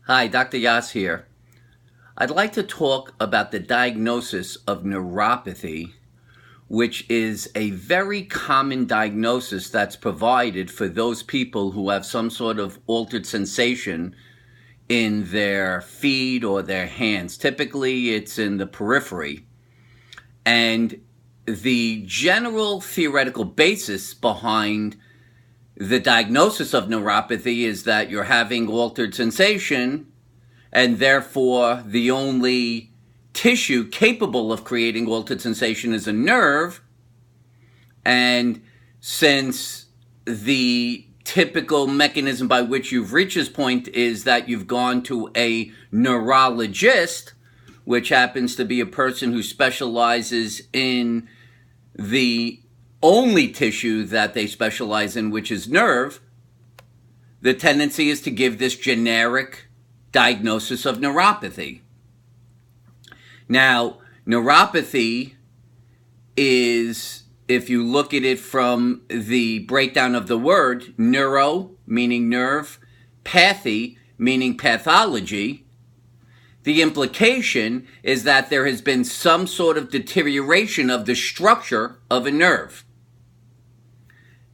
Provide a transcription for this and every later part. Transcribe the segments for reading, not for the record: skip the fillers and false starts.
Hi, Dr. Yass here. I'd like to talk about the diagnosis of neuropathy, which is a very common diagnosis that's provided for those people who have some sort of altered sensation in their feet or their hands. Typically, it's in the periphery. And the general theoretical basis behind the diagnosis of neuropathy is that you're having altered sensation, and therefore the only tissue capable of creating altered sensation is a nerve. And since the typical mechanism by which you've reached this point is that you've gone to a neurologist, which happens to be a person who specializes in the only tissue that they specialize in, which is nerve, the tendency is to give this generic diagnosis of neuropathy. Now, neuropathy is, if you look at it from the breakdown of the word, neuro, meaning nerve, pathy, meaning pathology, the implication is that there has been some sort of deterioration of the structure of a nerve.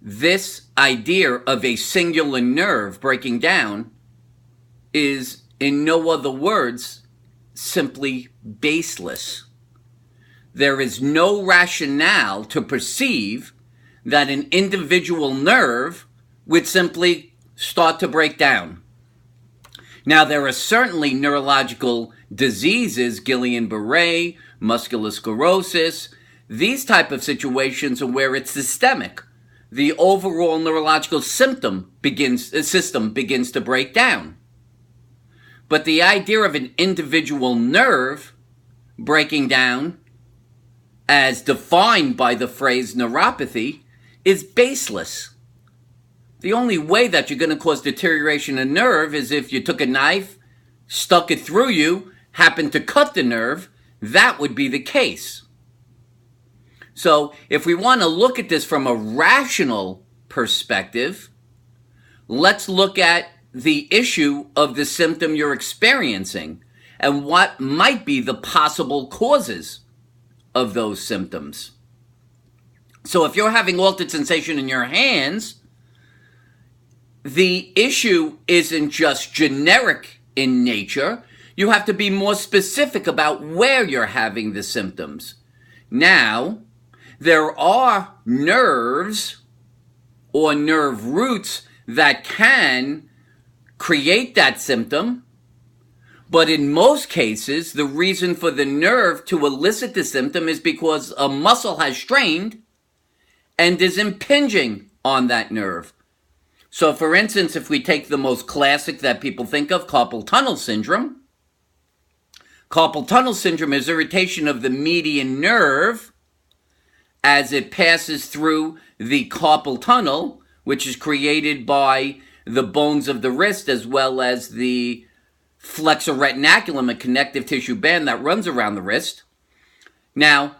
This idea of a singular nerve breaking down is, in no other words, simply baseless. There is no rationale to perceive that an individual nerve would simply start to break down. Now, there are certainly neurological diseases, Guillain-Barré, muscular sclerosis, these type of situations are where it's systemic. The overall neurological system begins to break down. But the idea of an individual nerve breaking down, as defined by the phrase neuropathy, is baseless. The only way that you're going to cause deterioration in nerve is if you took a knife, stuck it through you, happened to cut the nerve. That would be the case. So if we want to look at this from a rational perspective, let's look at the issue of the symptom you're experiencing and what might be the possible causes of those symptoms. So if you're having altered sensation in your hands, the issue isn't just generic in nature. You have to be more specific about where you're having the symptoms. Now, there are nerves or nerve roots that can create that symptom, but in most cases, the reason for the nerve to elicit the symptom is because a muscle has strained and is impinging on that nerve. So for instance, if we take the most classic that people think of, carpal tunnel syndrome. Carpal tunnel syndrome is irritation of the median nerve as it passes through the carpal tunnel, which is created by the bones of the wrist as well as the flexor retinaculum, a connective tissue band that runs around the wrist. Now,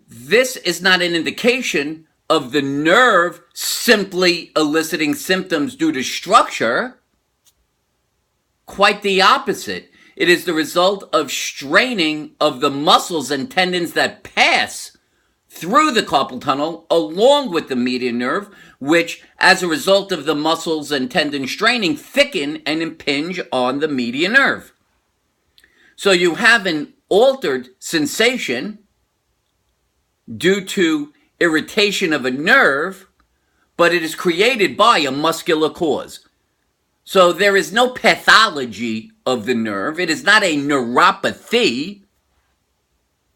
this is not an indication of the nerve simply eliciting symptoms due to structure. Quite the opposite. It is the result of straining of the muscles and tendons that pass through the carpal tunnel along with the median nerve, which as a result of the muscles and tendon straining thicken and impinge on the median nerve. So you have an altered sensation due to irritation of a nerve, but it is created by a muscular cause. So there is no pathology of the nerve. It is not a neuropathy.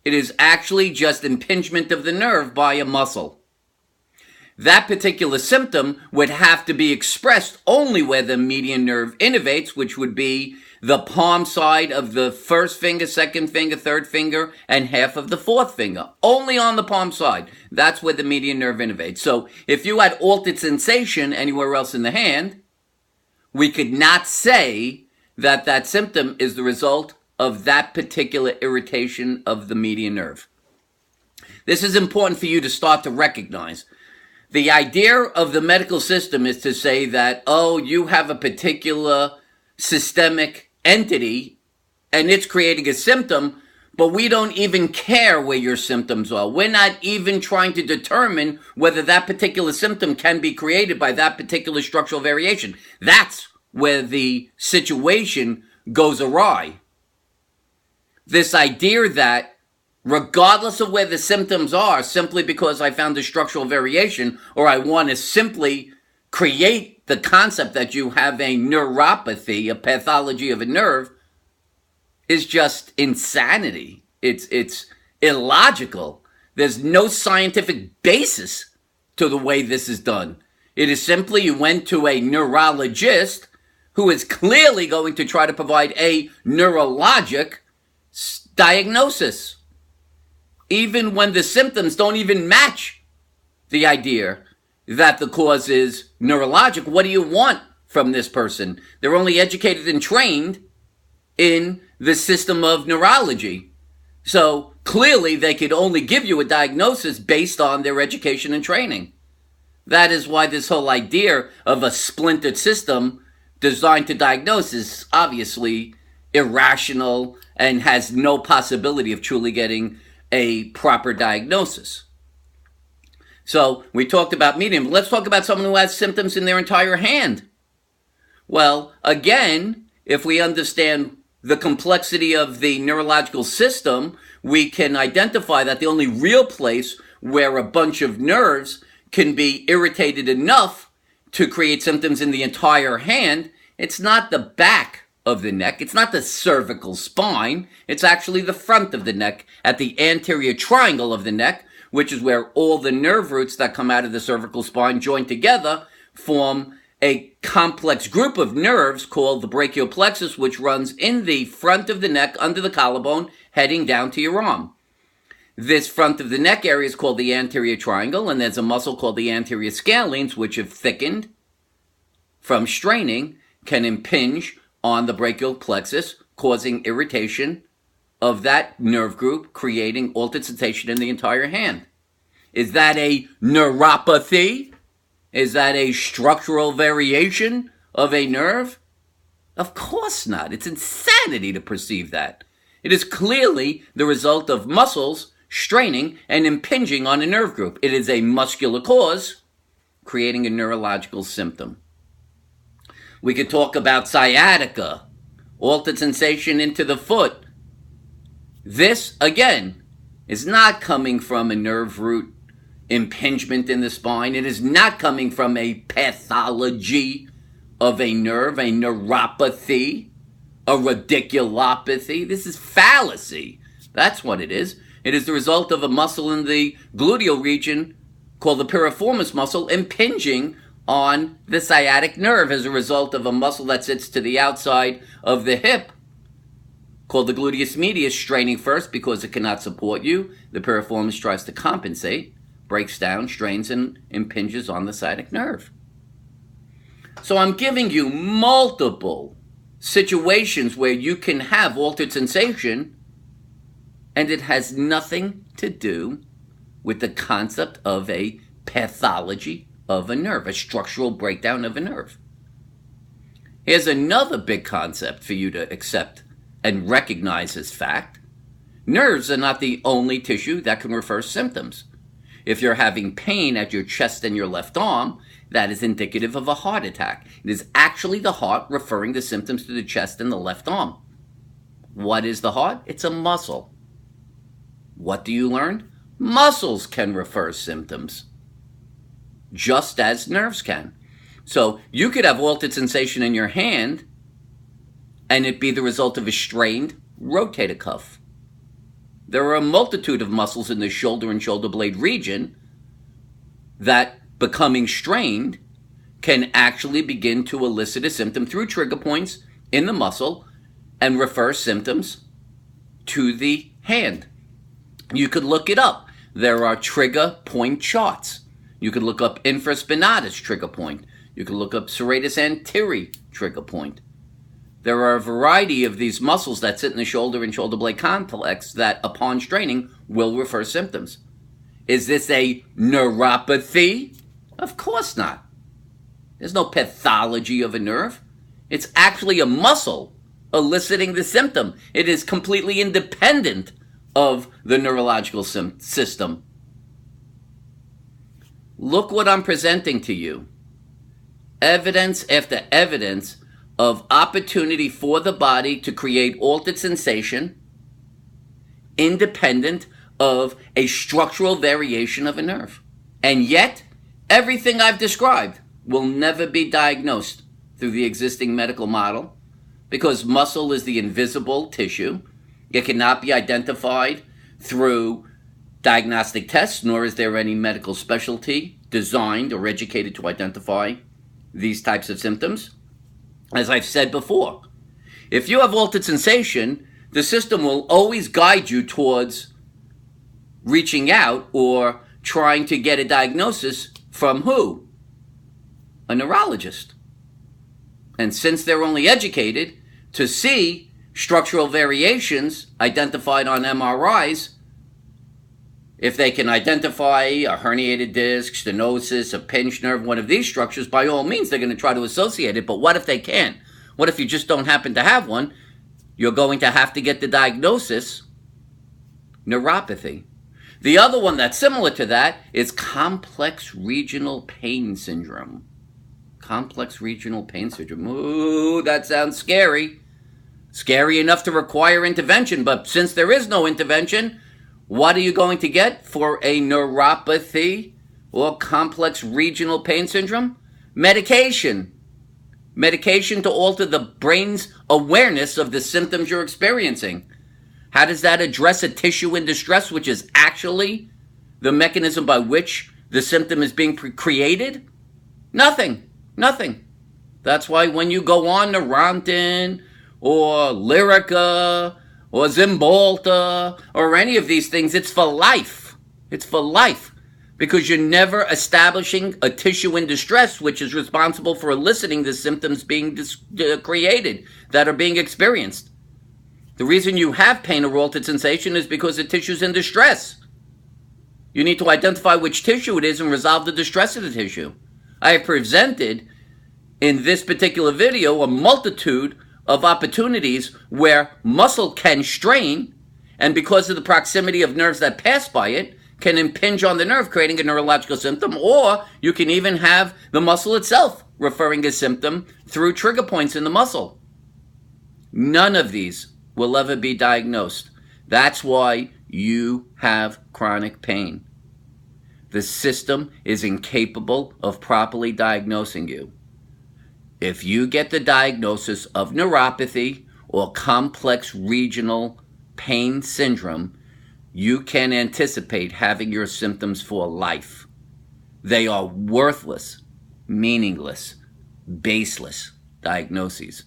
It is actually just impingement of the nerve by a muscle. That particular symptom would have to be expressed only where the median nerve innervates, which would be the palm side of the first finger, second finger, third finger, and half of the fourth finger. Only on the palm side. That's where the median nerve innervates. So if you had altered sensation anywhere else in the hand, we could not say that that symptom is the result of that particular irritation of the median nerve. This is important for you to start to recognize. The idea of the medical system is to say that, oh, you have a particular systemic entity and it's creating a symptom, but we don't even care where your symptoms are. We're not even trying to determine whether that particular symptom can be created by that particular structural variation. That's where the situation goes awry. This idea that regardless of where the symptoms are, simply because I found a structural variation, or I want to simply create the concept that you have a neuropathy, a pathology of a nerve, is just insanity. It's illogical. There's no scientific basis to the way this is done. It is simply you went to a neurologist who is clearly going to try to provide a neurologic diagnosis, even when the symptoms don't even match the idea that the cause is neurologic. What do you want from this person? They're only educated and trained in the system of neurology. So clearly they could only give you a diagnosis based on their education and training. That is why this whole idea of a splintered system designed to diagnose is obviously irrational and has no possibility of truly getting a proper diagnosis. So we talked about medium. Let's talk about someone who has symptoms in their entire hand. Well, again, if we understand the complexity of the neurological system, we can identify that the only real place where a bunch of nerves can be irritated enough to create symptoms in the entire hand, it's not the back of the neck, it's not the cervical spine, it's actually the front of the neck at the anterior triangle of the neck, which is where all the nerve roots that come out of the cervical spine join together, form a complex group of nerves called the brachial plexus, which runs in the front of the neck under the collarbone, heading down to your arm. This front of the neck area is called the anterior triangle, and there's a muscle called the anterior scalenes, which if thickened from straining, can impinge on the brachial plexus, causing irritation of that nerve group, creating altered sensation in the entire hand. Is that a neuropathy? Is that a structural variation of a nerve? Of course not. It's insanity to perceive that. It is clearly the result of muscles straining and impinging on a nerve group. It is a muscular cause creating a neurological symptom. We could talk about sciatica, altered sensation into the foot. This, again, is not coming from a nerve root impingement in the spine. It is not coming from a pathology of a nerve, a neuropathy, a radiculopathy. This is fallacy. That's what it is. It is the result of a muscle in the gluteal region called the piriformis muscle impinging on the sciatic nerve as a result of a muscle that sits to the outside of the hip called the gluteus medius straining first because it cannot support you. The piriformis tries to compensate, breaks down, strains, and impinges on the sciatic nerve. So I'm giving you multiple situations where you can have altered sensation, and it has nothing to do with the concept of a pathology of a nerve, a structural breakdown of a nerve. Here's another big concept for you to accept and recognize as fact. Nerves are not the only tissue that can refer symptoms. If you're having pain at your chest and your left arm, that is indicative of a heart attack. It is actually the heart referring the symptoms to the chest and the left arm. What is the heart? It's a muscle. What do you learn? Muscles can refer symptoms, just as nerves can. So you could have altered sensation in your hand and it be the result of a strained rotator cuff. There are a multitude of muscles in the shoulder and shoulder blade region that, becoming strained, can actually begin to elicit a symptom through trigger points in the muscle and refer symptoms to the hand. You could look it up. There are trigger point charts. You could look up infraspinatus trigger point. You could look up serratus anterior trigger point. There are a variety of these muscles that sit in the shoulder and shoulder blade complex that, upon straining, will refer symptoms. Is this a neuropathy? Of course not. There's no pathology of a nerve. It's actually a muscle eliciting the symptom. It is completely independent of the neurological system. Look what I'm presenting to you. Evidence after evidence of opportunity for the body to create altered sensation independent of a structural variation of a nerve. And yet, everything I've described will never be diagnosed through the existing medical model because muscle is the invisible tissue. It cannot be identified through diagnostic tests, nor is there any medical specialty designed or educated to identify these types of symptoms. As I've said before, if you have altered sensation, the system will always guide you towards reaching out or trying to get a diagnosis from who? A neurologist. And since they're only educated to see structural variations identified on MRIs, if they can identify a herniated disc, stenosis, a pinched nerve, one of these structures, by all means, they're going to try to associate it. But what if they can't? What if you just don't happen to have one? You're going to have to get the diagnosis, neuropathy. The other one that's similar to that is complex regional pain syndrome. Complex regional pain syndrome. Ooh, that sounds scary. Scary enough to require intervention, but since there is no intervention, what are you going to get for a neuropathy or complex regional pain syndrome? Medication. Medication to alter the brain's awareness of the symptoms you're experiencing. How does that address a tissue in distress, which is actually the mechanism by which the symptom is being created? Nothing. Nothing. That's why when you go on Neurontin or Lyrica or Zymbalta or any of these things, it's for life. It's for life. Because you're never establishing a tissue in distress which is responsible for eliciting the symptoms being created that are being experienced. The reason you have pain or altered sensation is because the tissue's in distress. You need to identify which tissue it is and resolve the distress of the tissue. I have presented in this particular video a multitude of opportunities where muscle can strain, and because of the proximity of nerves that pass by it, can impinge on the nerve, creating a neurological symptom, or you can even have the muscle itself referring a symptom through trigger points in the muscle. None of these will ever be diagnosed. That's why you have chronic pain. The system is incapable of properly diagnosing you. If you get the diagnosis of neuropathy or complex regional pain syndrome, you can anticipate having your symptoms for life. They are worthless, meaningless, baseless diagnoses.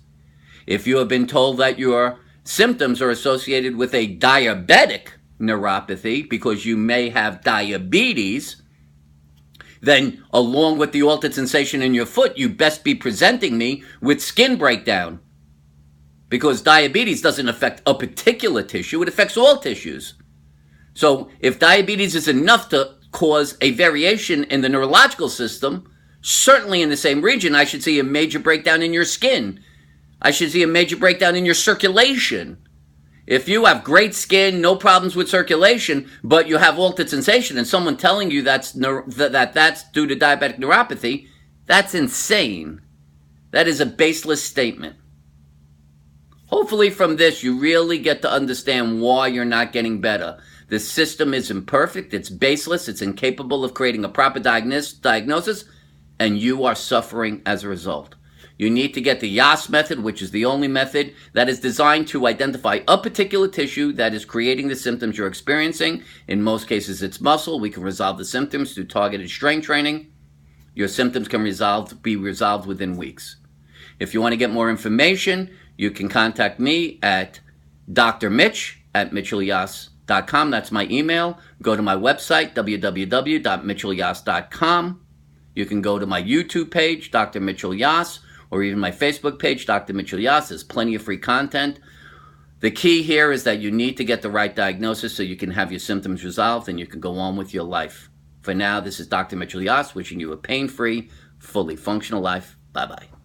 If you have been told that your symptoms are associated with a diabetic neuropathy because you may have diabetes, then along with the altered sensation in your foot, you best be presenting me with skin breakdown. Because diabetes doesn't affect a particular tissue, it affects all tissues. So if diabetes is enough to cause a variation in the neurological system, certainly in the same region, I should see a major breakdown in your skin. I should see a major breakdown in your circulation. If you have great skin, no problems with circulation, but you have altered sensation and someone telling you that's due to diabetic neuropathy, that's insane. That is a baseless statement. Hopefully from this, you really get to understand why you're not getting better. The system is imperfect, it's baseless, it's incapable of creating a proper diagnosis, and you are suffering as a result. You need to get the Yass method, which is the only method that is designed to identify a particular tissue that is creating the symptoms you're experiencing. In most cases, it's muscle. We can resolve the symptoms through targeted strength training. Your symptoms can be resolved within weeks. If you want to get more information, you can contact me at drmitch@mitchellyass.com. That's my email. Go to my website, www.mitchellyass.com. You can go to my YouTube page, Dr. Mitchell Yass, or even my Facebook page, Dr. Mitchell Yass. There's plenty of free content. The key here is that you need to get the right diagnosis so you can have your symptoms resolved and you can go on with your life. For now, this is Dr. Mitchell Yass wishing you a pain-free, fully functional life. Bye-bye.